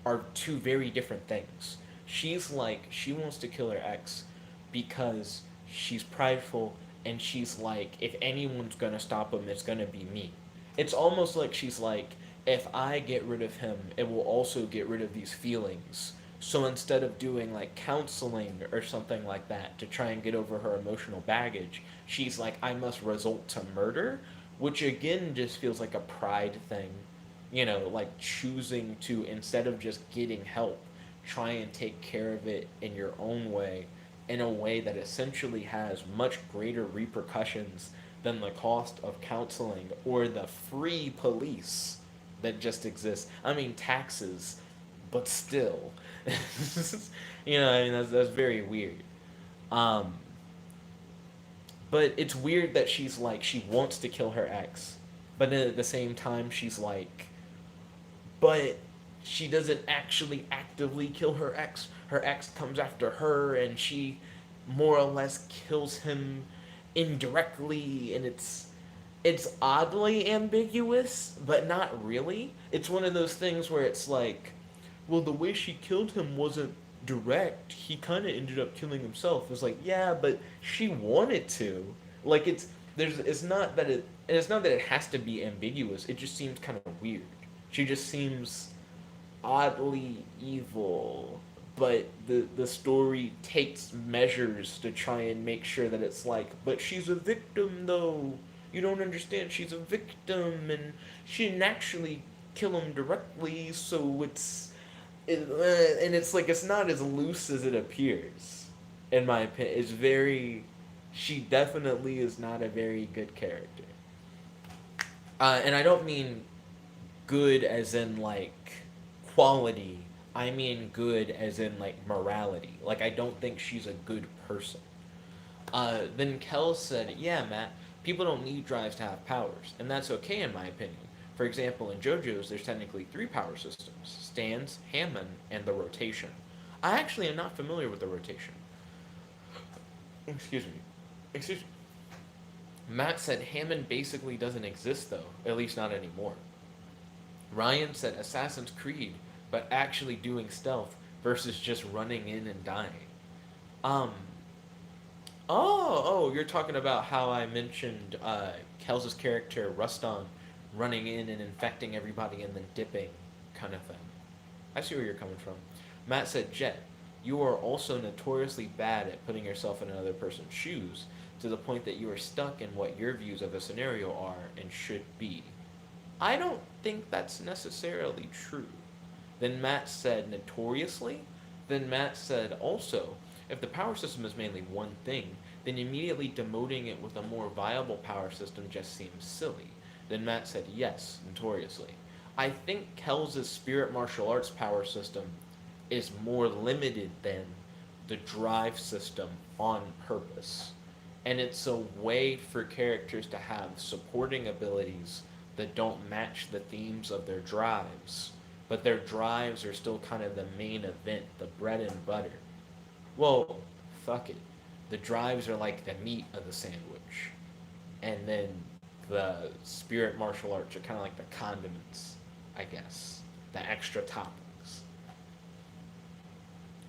are two very different things. She's like, she wants to kill her ex because she's prideful and she's like, if anyone's gonna stop him, it's gonna be me. It's almost like she's like, if I get rid of him, it will also get rid of these feelings. So instead of doing like counseling or something like that to try and get over her emotional baggage, she's like, I must resort to murder, which again just feels like a pride thing. You know, like choosing to, instead of just getting help, try and take care of it in your own way, in a way that essentially has much greater repercussions than the cost of counseling or the free police that just exists. I mean, taxes, but still. You know, I mean, that's very weird. Um, but it's weird that she's like, she wants to kill her ex, but then at the same time, she's like, but she doesn't actually actively kill her ex. Her ex comes after her, and she more or less kills him indirectly, and it's oddly ambiguous, but not really. It's one of those things where it's like, well, the way she killed him wasn't direct. He kind of ended up killing himself. It's like, yeah, but she wanted to. Like it's not that it has to be ambiguous. It just seems kind of weird. She just seems oddly evil, but the story takes measures to try and make sure that it's like, but she's a victim though. You don't understand. She's a victim, and she didn't actually kill him directly, so and it's like it's not as loose as it appears. In my opinion, it's very. She definitely is not a very good character. And I don't mean good as in like quality. I mean good as in like morality. Like I don't think she's a good person. Then Kel said, "Yeah, Matt. People don't need drives to have powers, and that's okay in my opinion. For example, in JoJo's, there's technically three power systems: stands, Hammond, and the rotation. I actually am not familiar with the rotation. Excuse me. Excuse me. Matt said Hammond basically doesn't exist though, at least not anymore. Ryan said Assassin's Creed, but actually doing stealth versus just running in and dying. Um, you're talking about how I mentioned Kels's character Ruston running in and infecting everybody and then dipping, kind of thing. I see where you're coming from. Matt said, Jet, you are also notoriously bad at putting yourself in another person's shoes to the point that you are stuck in what your views of a scenario are and should be. I don't think that's necessarily true. Then Matt said, notoriously? Then Matt said, also, if the power system is mainly one thing, then immediately demoting it with a more viable power system just seems silly. Then Matt said, yes, notoriously. I think Kel's spirit martial arts power system is more limited than the drive system on purpose. And it's a way for characters to have supporting abilities that don't match the themes of their drives. But their drives are still kind of the main event, the bread and butter. Well, fuck it. The drives are like the meat of the sandwich. And then the spirit martial arts are kind of like the condiments, I guess. The extra toppings.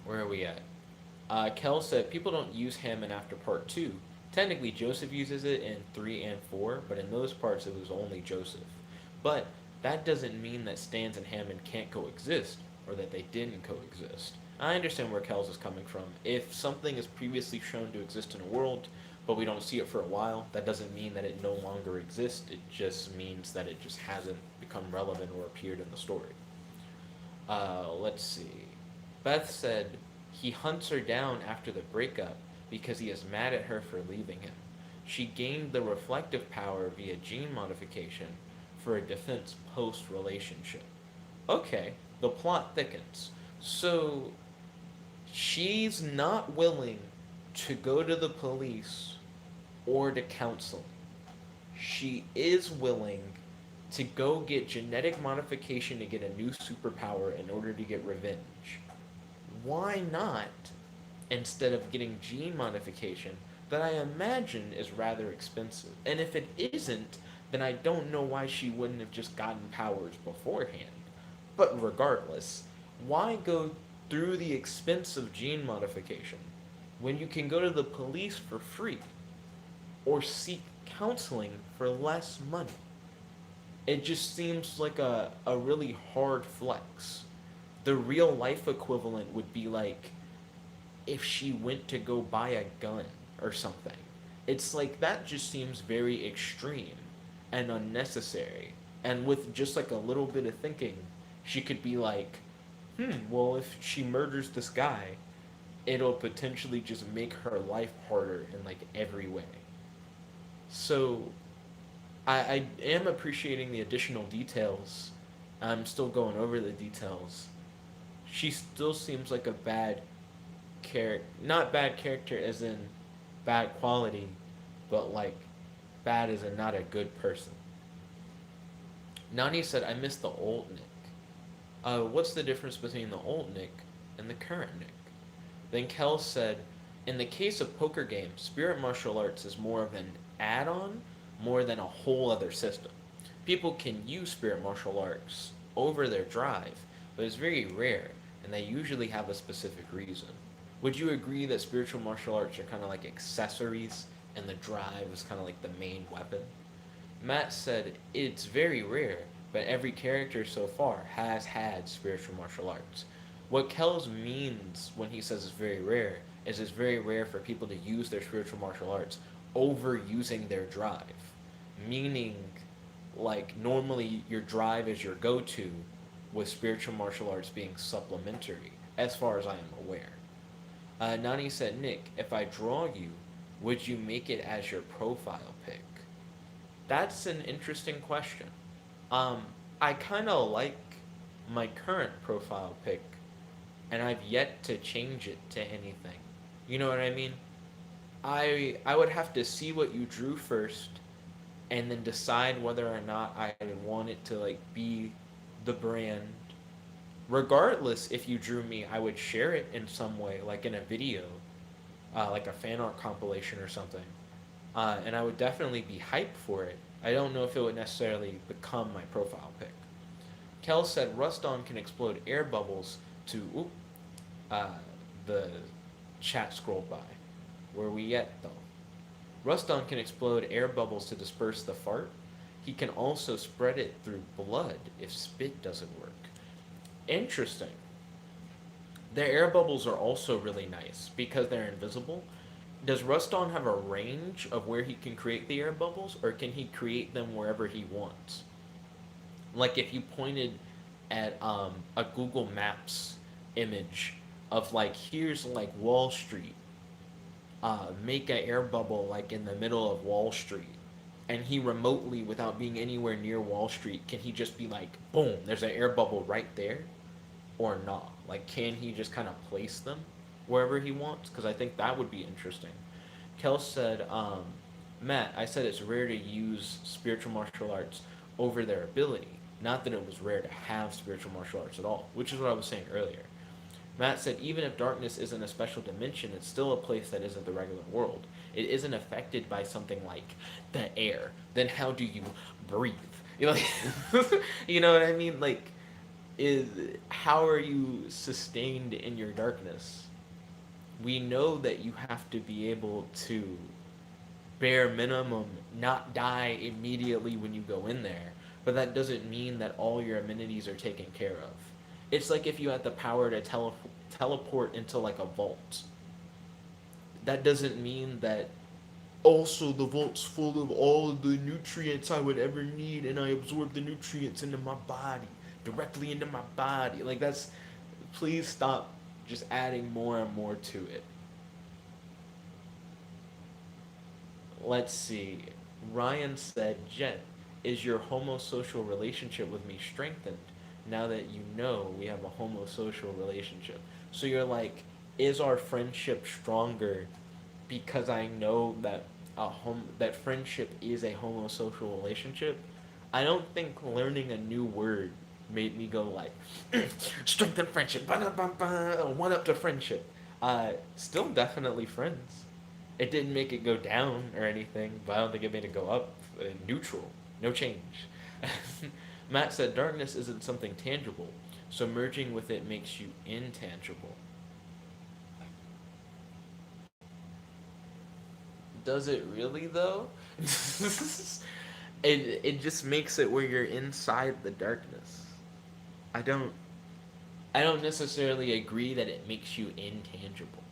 Where are we at? Kel said people don't use Hammond after part 2. Technically, Joseph uses it in 3 and 4, but in those parts it was only Joseph. But that doesn't mean that Stans and Hammond can't coexist, or that they didn't coexist. I understand where Kells is coming from. If something is previously shown to exist in a world, but we don't see it for a while, that doesn't mean that it no longer exists. It just means that it just hasn't become relevant or appeared in the story. Let's see. Beth said he hunts her down after the breakup because he is mad at her for leaving him. She gained the reflective power via gene modification for a defense post relationship. Okay, the plot thickens. So she's not willing to go to the police or to counseling. She is willing to go get genetic modification to get a new superpower in order to get revenge. Why not, instead of getting gene modification that I imagine is rather expensive? And if it isn't, then I don't know why she wouldn't have just gotten powers beforehand. But regardless, why go through the expense of gene modification when you can go to the police for free or seek counseling for less money? It just seems like a really hard flex. The real life equivalent would be like if she went to go buy a gun or something. It's like that just seems very extreme and unnecessary. And with just like a little bit of thinking, she could be like, well, if she murders this guy, it'll potentially just make her life harder in like every way. So I am appreciating the additional details. I'm still going over the details. She still seems like a bad character, not bad character as in bad quality, but like bad as in not a good person. Nani said, I miss the old Nick. What's the difference between the old Nick and the current Nick? Then Kel said, in the case of poker games, Spirit Martial Arts is more of an add on more than a whole other system. People can use Spirit Martial Arts over their drive, but it's very rare, and they usually have a specific reason. Would you agree that spiritual martial arts are kind of like accessories, and the drive is kind of like the main weapon? Matt said, it's very rare, but every character so far has had spiritual martial arts. What Kells means when he says it's very rare is it's very rare for people to use their spiritual martial arts over using their drive. Meaning, like, normally your drive is your go to, with spiritual martial arts being supplementary, as far as I am aware. Nani said, Nick, if I draw you, would you make it as your profile pic? That's an interesting question. Um, I kind of like my current profile pic, and I've yet to change it to anything. You know what I mean? I would have to see what you drew first, and then decide whether or not I want it to like be the brand. Regardless, if you drew me, I would share it in some way, like in a video, like a fan art compilation or something. And I would definitely be hyped for it. I don't know if it would necessarily become my profile pic. Kel said Ruston can explode air bubbles to uh, the chat scrolled by. Where we at though? Ruston can explode air bubbles to disperse the fart. He can also spread it through blood if spit doesn't work. Interesting. Their air bubbles are also really nice because they're invisible. Does Ruston have a range of where he can create the air bubbles, or can he create them wherever he wants? Like if you pointed at a Google Maps image of like here's like Wall Street, make an air bubble like in the middle of Wall Street, and he remotely, without being anywhere near Wall Street, can he just be like, boom, there's an air bubble right there, or not? Like, can he just kind of place them wherever he wants? Because I think that would be interesting. Kel said, Matt, I said it's rare to use spiritual martial arts over their ability. Not that it was rare to have spiritual martial arts at all, which is what I was saying earlier. Matt said, even if darkness isn't a special dimension, it's still a place that isn't the regular world. It isn't affected by something like the air. Then how do you breathe? You know, you know what I mean? Like, is how are you sustained in your darkness? We know that you have to be able to bare minimum not die immediately when you go in there, but that doesn't mean that all your amenities are taken care of. It's like if you had the power to teleport into like a vault. That doesn't mean that also the vault's full of all of the nutrients I would ever need, and I absorb the nutrients into my body, directly into my body. Like that's, please stop just adding more and more to it. Let's see. Ryan said, Jen, Is your homosocial relationship with me strengthened now that you know we have a homosocial relationship? So you're like, is our friendship stronger because I know that that friendship is a homosocial relationship? I don't think learning a new word made me go like strengthen friendship, one up to friendship. Still definitely friends. It didn't make it go down or anything, but I don't think it made it go up. Neutral, no change. Matt said darkness isn't something tangible, so merging with it makes you intangible. Does it really though? It just makes it where you're inside the darkness. I don't I don't necessarily agree that it makes you intangible.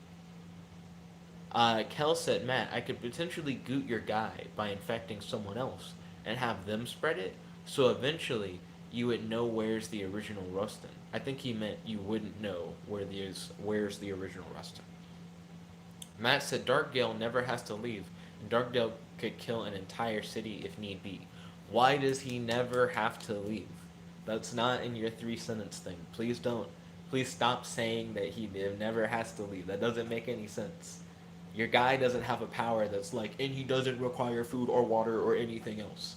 Kel said, Matt, I could potentially goot your guy by infecting someone else and have them spread it, so eventually you would know where's the original Rustin. I think he meant you wouldn't know where's the original Rustin. Matt said Darkgale never has to leave, and Darkgale could kill an entire city if need be. Why does he never have to leave? That's not in your three sentence thing. Please don't. Please stop saying that he never has to leave. That doesn't make any sense. Your guy doesn't have a power that's like, and he doesn't require food or water or anything else.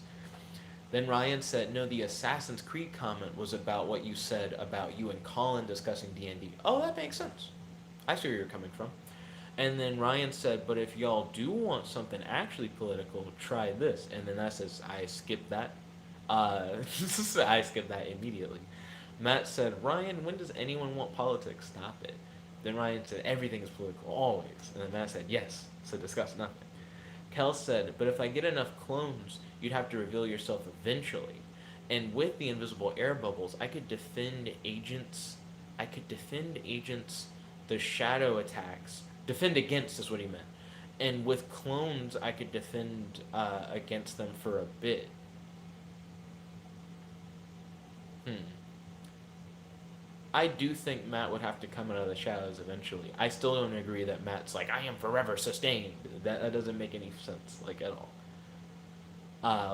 Then Ryan said, no, the Assassin's Creed comment was about what you said about you and Colin discussing D&D. Oh, that makes sense. I see where you're coming from. And then Ryan said, but if y'all do want something actually political, try this. And then that says, I skipped that. I skipped that immediately. Matt said, Ryan, when does anyone want politics? Stop it. Then Ryan said, everything is political, always. And then Matt said, yes, so discuss nothing. Kel said, but if I get enough clones, you'd have to reveal yourself eventually. And with the invisible air bubbles, I could defend agents. I could defend agents, the shadow attacks. Defend against is what he meant. And with clones, I could defend against them for a bit. Hmm. I do think Matt would have to come out of the shadows eventually. I still don't agree that Matt's like, I am forever sustained. That doesn't make any sense, like, at all.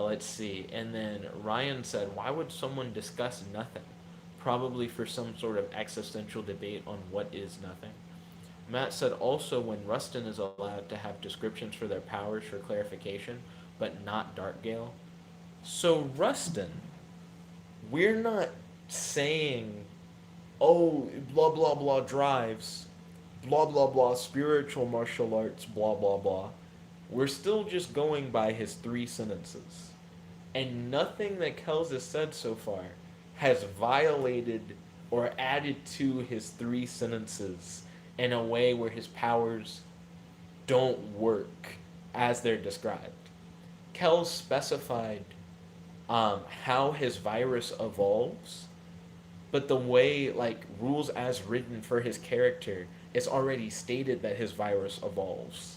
Let's see. And then Ryan said, why would someone discuss nothing? Probably for some sort of existential debate on what is nothing. Matt said also when Rustin is allowed to have descriptions for their powers for clarification, but not Darkgale. So Rustin, we're not saying, oh, blah blah blah drives, blah blah blah spiritual martial arts, blah blah blah. We're still just going by his three sentences. And nothing that Kells has said so far has violated or added to his three sentences in a way where his powers don't work as they're described. Kells specified how his virus evolves, but the way, like, rules as written for his character, it's already stated that his virus evolves.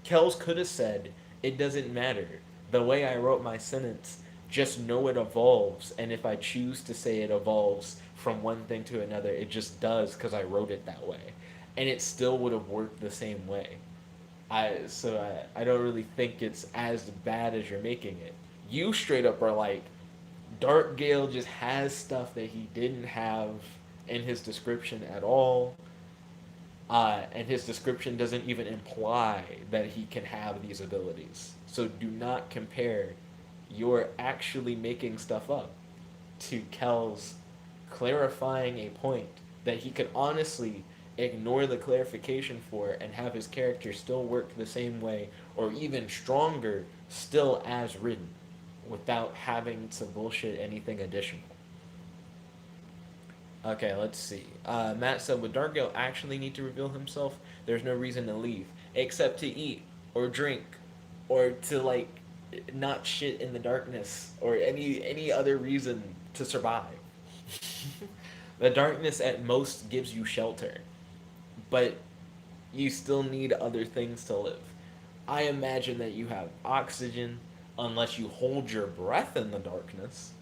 Kells could have said, it doesn't matter. The way I wrote my sentence, just know it evolves, and if I choose to say it evolves from one thing to another, it just does because I wrote it that way. And it still would have worked the same way. I don't really think it's as bad as you're making it. You straight up are like, Dark Gale just has stuff that he didn't have in his description at all. And his description doesn't even imply that he can have these abilities. So do not compare you're actually making stuff up to Kel's clarifying a point that he could honestly ignore the clarification for and have his character still work the same way or even stronger still as written without having to bullshit anything additional. Okay, let's see. Matt said, would Darkgale actually need to reveal himself? There's no reason to leave, except to eat or drink, or to like not shit in the darkness, or any other reason to survive. The darkness at most gives you shelter, but you still need other things to live. I imagine that you have oxygen unless you hold your breath in the darkness,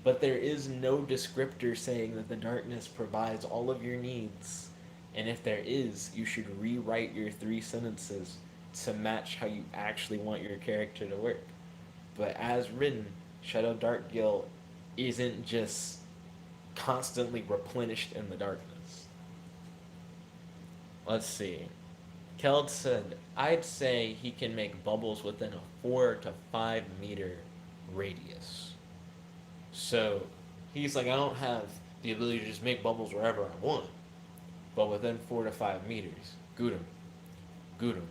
but there is no descriptor saying that the darkness provides all of your needs. And if there is, you should rewrite your three sentences to match how you actually want your character to work. But as written, Shadow Dart Gill isn't just constantly replenished in the darkness. Let's see. Keld said, I'd say he can make bubbles within a 4 to 5 meter radius. So he's like, I don't have the ability to just make bubbles wherever I want, but within 4 to 5 meters. Good 'em.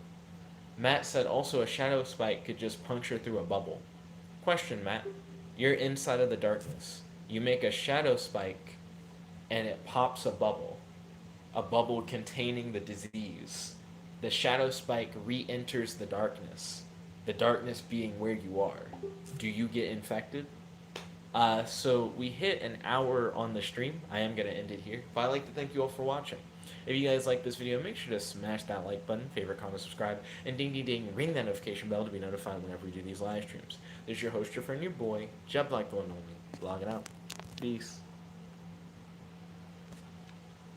Matt said also a shadow spike could just puncture through a bubble. Question, Matt. You're inside of the darkness. You make a shadow spike and it pops a bubble. A bubble containing the disease. The shadow spike re-enters the darkness. The darkness being where you are. Do you get infected? So we hit an hour on the stream. I am going to end it here. But I'd like to thank you all for watching. If you guys like this video, make sure to smash that like button, favorite, comment, subscribe, and ding ding ding, ring that notification bell to be notified whenever we do these live streams. This is your host, your friend, your boy, JetBlack the one only, logging out. Peace.